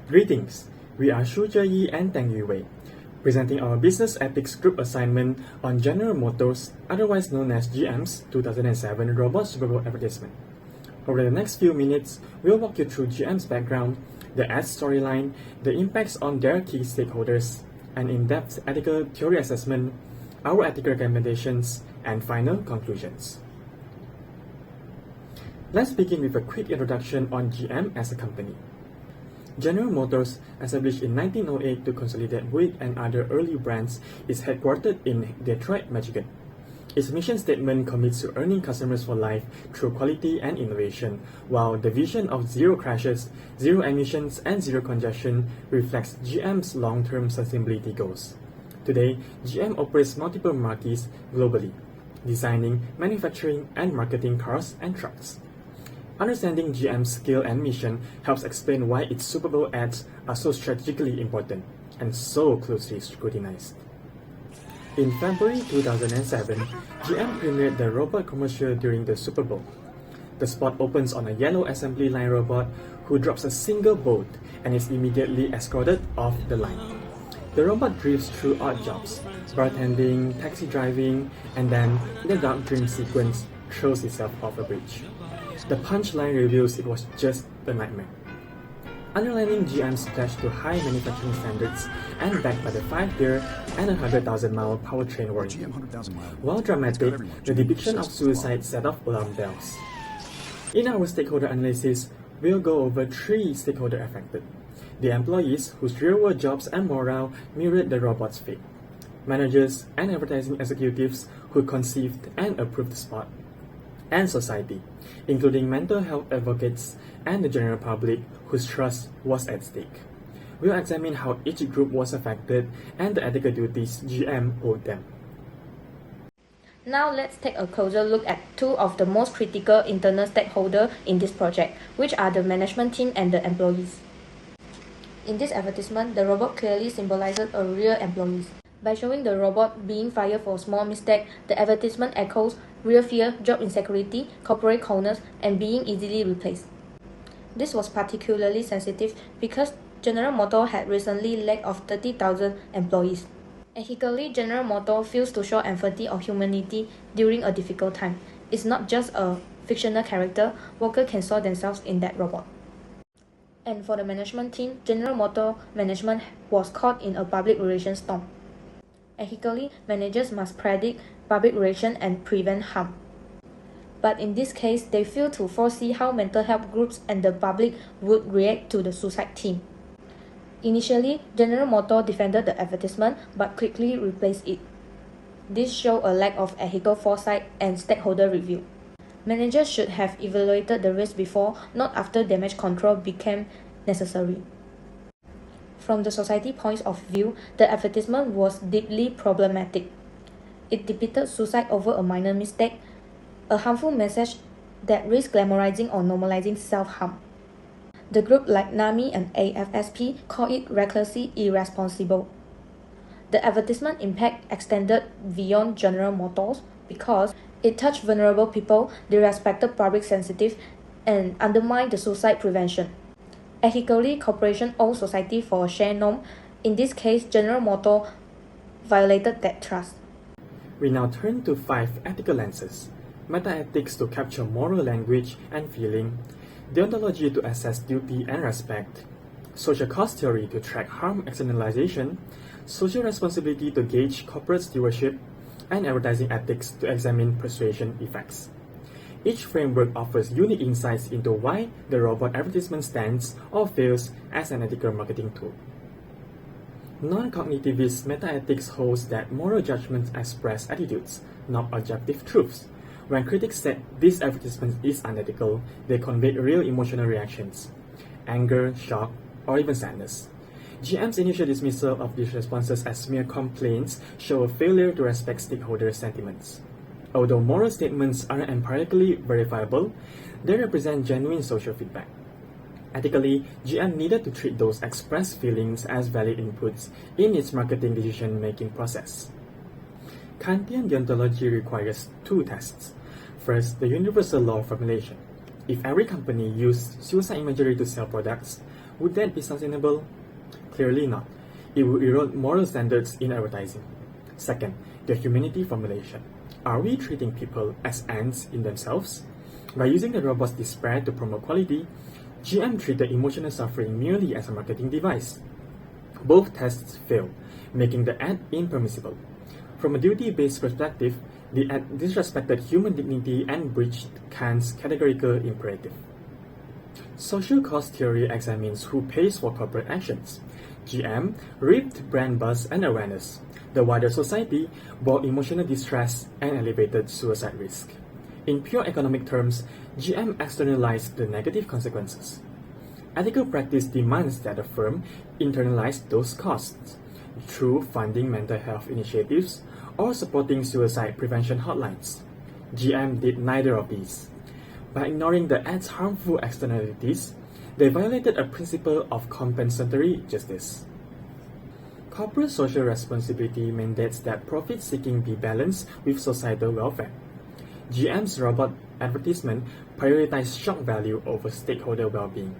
Greetings, we are Shoo Zhe Yi and Teng Yu Wei, presenting our Business Ethics Group assignment on General Motors, otherwise known as GM's 2007 Robot Super Bowl advertisement. Over the next few minutes, we'll walk you through GM's background, the ad's storyline, the impacts on their key stakeholders, an in-depth ethical theory assessment, our ethical recommendations, and final conclusions. Let's begin with a quick introduction on GM as a company. General Motors, established in 1908 to consolidate Buick and other early brands, is headquartered in Detroit, Michigan. Its mission statement commits to earning customers for life through quality and innovation, while the vision of zero crashes, zero emissions, and zero congestion reflects GM's long-term sustainability goals. Today, GM operates multiple marquees globally, designing, manufacturing, and marketing cars and trucks. Understanding GM's scale and mission helps explain why its Super Bowl ads are so strategically important and so closely scrutinized. In February 2007, GM premiered the robot commercial during the Super Bowl. The spot opens on a yellow assembly line robot who drops a single bolt and is immediately escorted off the line. The robot drifts through odd jobs, bartending, taxi driving, and then, in the dark dream sequence, throws itself off a bridge. The punchline reveals it was just a nightmare. Underlining GM's pledge to high manufacturing standards and backed by the 5-year and 100,000-mile powertrain warranty. While dramatic, the depiction of suicide set off alarm bells. In our stakeholder analysis, we'll go over 3 stakeholders affected: the employees whose real-world jobs and morale mirrored the robot's fate, managers and advertising executives who conceived and approved the spot, and society, including mental health advocates and the general public whose trust was at stake. We'll examine how each group was affected and the ethical duties GM owed them. Now let's take a closer look at 2 of the most critical internal stakeholders in this project, which are the management team and the employees. In this advertisement, the robot clearly symbolizes a real employees. By showing the robot being fired for a small mistake, the advertisement echoes real fear, job insecurity, corporate corners, and being easily replaced. This was particularly sensitive because General Motors had recently laid off 30,000 employees. Ethically, General Motors fails to show empathy or humanity during a difficult time. It's not just a fictional character, workers can saw themselves in that robot. And for the management team, General Motors management was caught in a public relations storm. Ethically, managers must predict public relations and prevent harm. But in this case, they fail to foresee how mental health groups and the public would react to the suicide team. Initially, General Motors defended the advertisement but quickly replaced it. This shows a lack of ethical foresight and stakeholder review. Managers should have evaluated the risk before, not after damage control became necessary. From the society point of view, the advertisement was deeply problematic. It depicted suicide over a minor mistake, a harmful message that risks glamorizing or normalizing self-harm. The group like NAMI and AFSP call it recklessly irresponsible. The advertisement impact extended beyond General Motors because it touched vulnerable people, disrespected public sensitive, and undermined the suicide prevention. Ethically, corporations owe society for a shared norm. In this case, General Motors violated that trust. We now turn to 5 ethical lenses: meta-ethics to capture moral language and feeling, deontology to assess duty and respect, social cost theory to track harm externalization, social responsibility to gauge corporate stewardship, and advertising ethics to examine persuasion effects. Each framework offers unique insights into why the robot advertisement stands or fails as an ethical marketing tool. Non-cognitivist meta-ethics holds that moral judgments express attitudes, not objective truths. When critics said this advertisement is unethical, they conveyed real emotional reactions: anger, shock, or even sadness. GM's initial dismissal of these responses as mere complaints show a failure to respect stakeholder sentiments. Although moral statements aren't empirically verifiable, they represent genuine social feedback. Ethically, GM needed to treat those expressed feelings as valid inputs in its marketing decision-making process. Kantian deontology requires 2 tests. First, the universal law formulation. If every company used suicide imagery to sell products, Would that be sustainable? Clearly not. It would erode moral standards in advertising. Second, the humanity formulation. Are we treating people as ends in themselves? By using the robot's despair to promote quality, GM treated emotional suffering merely as a marketing device. Both tests failed, making the ad impermissible. From a duty-based perspective, the ad disrespected human dignity and breached Kant's categorical imperative. Social cost theory examines who pays for corporate actions. GM reaped brand buzz and awareness. The wider society bore emotional distress and elevated suicide risk. In pure economic terms, GM externalized the negative consequences. Ethical practice demands that a firm internalize those costs through funding mental health initiatives or supporting suicide prevention hotlines. GM did neither of these. By ignoring the ad's harmful externalities, they violated a principle of compensatory justice. Corporate social responsibility mandates that profit-seeking be balanced with societal welfare. GM's robot advertisement prioritized shock value over stakeholder well-being.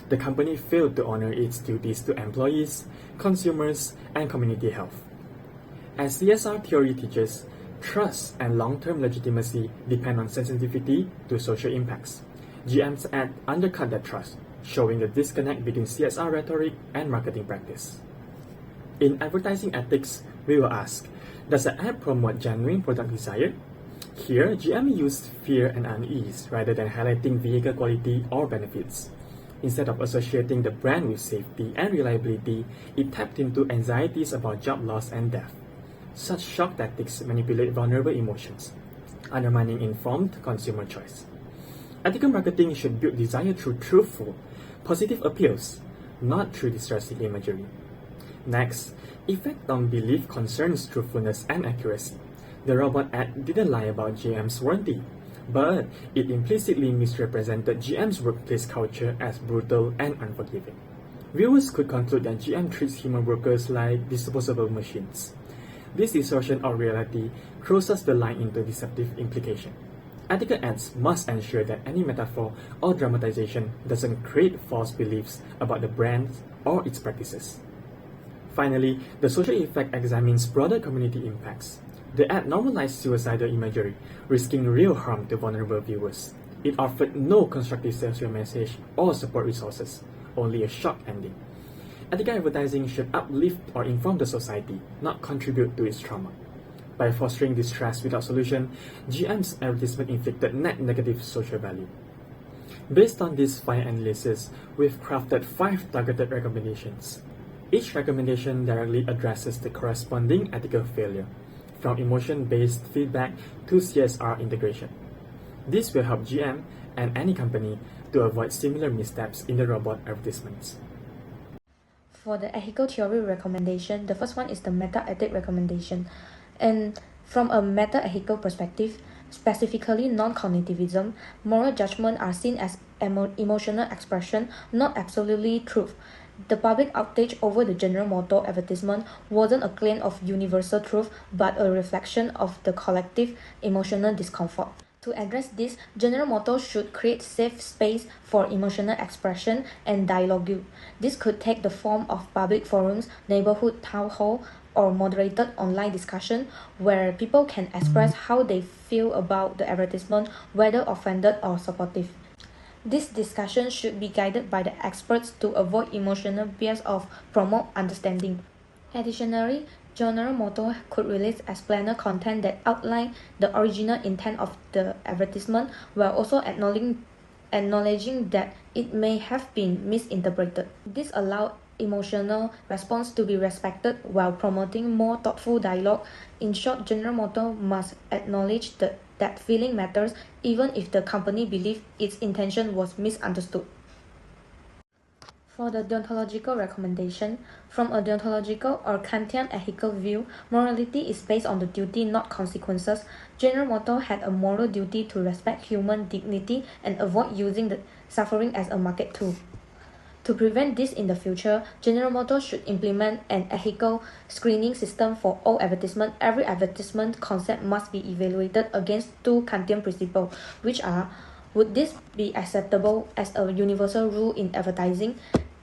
The company failed to honor its duties to employees, consumers, and community health. As CSR theory teaches, trust and long-term legitimacy depend on sensitivity to social impacts. GM's ad undercut that trust, showing the disconnect between CSR rhetoric and marketing practice. In advertising ethics, we will ask, does the ad promote genuine product desire? Here, GM used fear and unease rather than highlighting vehicle quality or benefits. Instead of associating the brand with safety and reliability, it tapped into anxieties about job loss and death. Such shock tactics manipulate vulnerable emotions, undermining informed consumer choice. Ethical marketing should build desire through truthful, positive appeals, not through distressing imagery. Next, effect on belief concerns truthfulness and accuracy. The robot ad didn't lie about GM's warranty, but it implicitly misrepresented GM's workplace culture as brutal and unforgiving. Viewers could conclude that GM treats human workers like disposable machines. This distortion of reality crosses the line into deceptive implication. Ethical ads must ensure that any metaphor or dramatization doesn't create false beliefs about the brand or its practices. Finally, the social effect examines broader community impacts. The ad normalized suicidal imagery, risking real harm to vulnerable viewers. It offered no constructive social message or support resources, only a shock ending. Ethical advertising should uplift or inform the society, not contribute to its trauma. By fostering distress without solution, GM's advertisement inflicted net negative social value. Based on these 5 analyses, we've crafted 5 targeted recommendations. Each recommendation directly addresses the corresponding ethical failure, from emotion-based feedback to CSR integration. This will help GM and any company to avoid similar missteps in the robot advertisements. For the ethical theory recommendation, the first one is the meta-ethic recommendation. And from a meta-ethical perspective, specifically non-cognitivism, moral judgment are seen as emotional expression, not absolutely truth. The public outrage over the General Motors advertisement wasn't a claim of universal truth, but a reflection of the collective emotional discomfort. To address this, General Motors should create safe space for emotional expression and dialogue. This could take the form of public forums, neighborhood town hall, or moderated online discussion where people can express how they feel about the advertisement, whether offended or supportive. This discussion should be guided by the experts to avoid emotional bias of promote understanding. Additionally, General Motors could release explainer content that outline the original intent of the advertisement while also acknowledging that it may have been misinterpreted. This allows emotional response to be respected while promoting more thoughtful dialogue. In short, General Motors must acknowledge that feeling matters even if the company believes its intention was misunderstood. For the deontological recommendation, from a deontological or Kantian ethical view, morality is based on the duty, not consequences. General Motors had a moral duty to respect human dignity and avoid using the suffering as a market tool. To prevent this in the future, General Motors should implement an ethical screening system for all advertisements. Every advertisement concept must be evaluated against 2 Kantian principles, which are: would this be acceptable as a universal rule in advertising?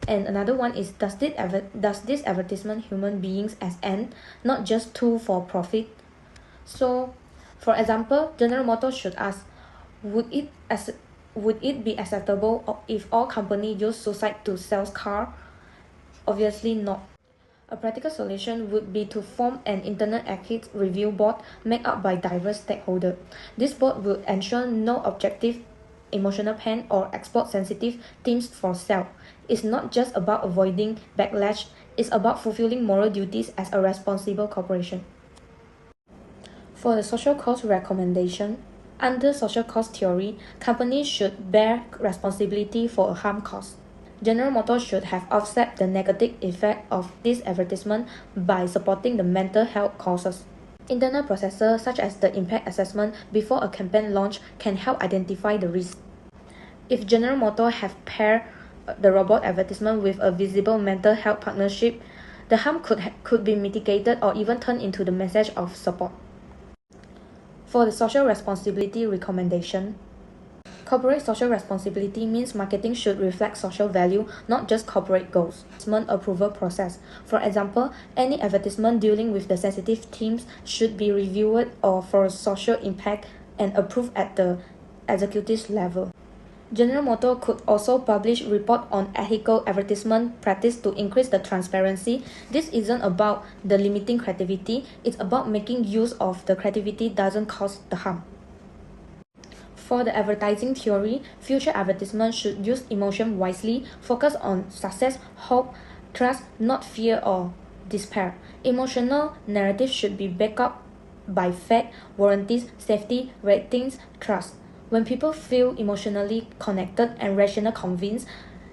And another one is, does this advertisement human beings as end, not just tool for profit? So, for example, General Motors should ask, would it be acceptable if all companies use suicide to sell cars? Obviously not. A practical solution would be to form an internal ethics review board made up by diverse stakeholders. This board will ensure no objective, emotional pain or export sensitive themes for sale. It's not just about avoiding backlash, it's about fulfilling moral duties as a responsible corporation. For the social cost recommendation, under social cost theory, companies should bear responsibility for a harm caused. General Motors should have offset the negative effect of this advertisement by supporting the mental health causes. Internal processes such as the impact assessment before a campaign launch can help identify the risk. If General Motors have paired the robot advertisement with a visible mental health partnership, the harm could be mitigated or even turned into the message of support. For the social responsibility recommendation, corporate social responsibility means marketing should reflect social value, not just corporate goals. Advertisement approval process. For example, any advertisement dealing with the sensitive themes should be reviewed or for social impact and approved at the executive level. General Motors could also publish report on ethical advertisement practice to increase the transparency. This isn't about the limiting creativity, it's about making use of the creativity doesn't cause the harm. For the advertising theory, future advertisements should use emotion wisely, focus on success, hope, trust, not fear or despair. Emotional narratives should be backed up by fact, warranties, safety, ratings, trust. When people feel emotionally connected and rationally convinced,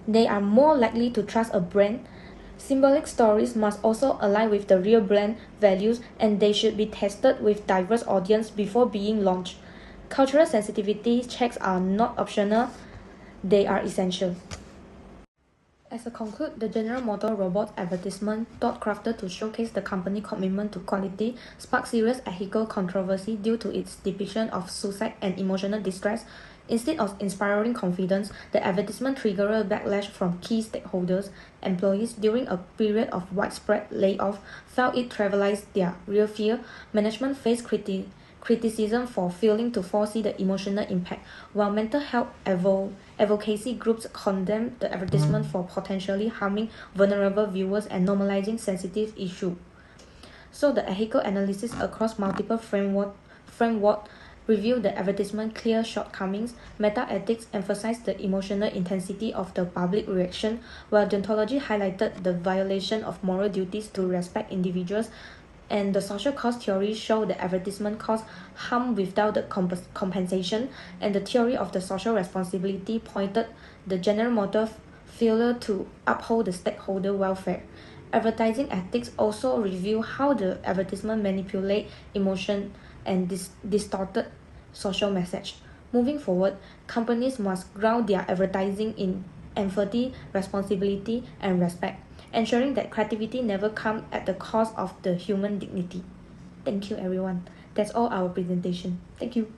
they are more likely to trust a brand. Symbolic stories must also align with the real brand values, and they should be tested with diverse audience before being launched. Cultural sensitivity checks are not optional, they are essential. As a conclude, the General Motors robot advertisement, thought crafted to showcase the company commitment to quality, sparked serious ethical controversy due to its depiction of suicide and emotional distress. Instead of inspiring confidence, the advertisement triggered backlash from key stakeholders. Employees during a period of widespread layoff felt it trivialized their real fear. Management faced criticism for failing to foresee the emotional impact, while mental health advocacy groups condemned the advertisement for potentially harming vulnerable viewers and normalizing sensitive issues. So the ethical analysis across multiple framework reviewed the advertisement clear shortcomings. Meta-ethics emphasized the emotional intensity of the public reaction, while deontology highlighted the violation of moral duties to respect individuals. And the social cost theory showed that advertisement caused harm without the compensation, and the theory of the social responsibility pointed the General Motors failure to uphold the stakeholder welfare. Advertising ethics also review how the advertisement manipulate emotion and distorted social message. Moving forward, companies must ground their advertising in empathy, responsibility, and respect, ensuring that creativity never comes at the cost of the human dignity. Thank you, everyone. That's all our presentation. Thank you.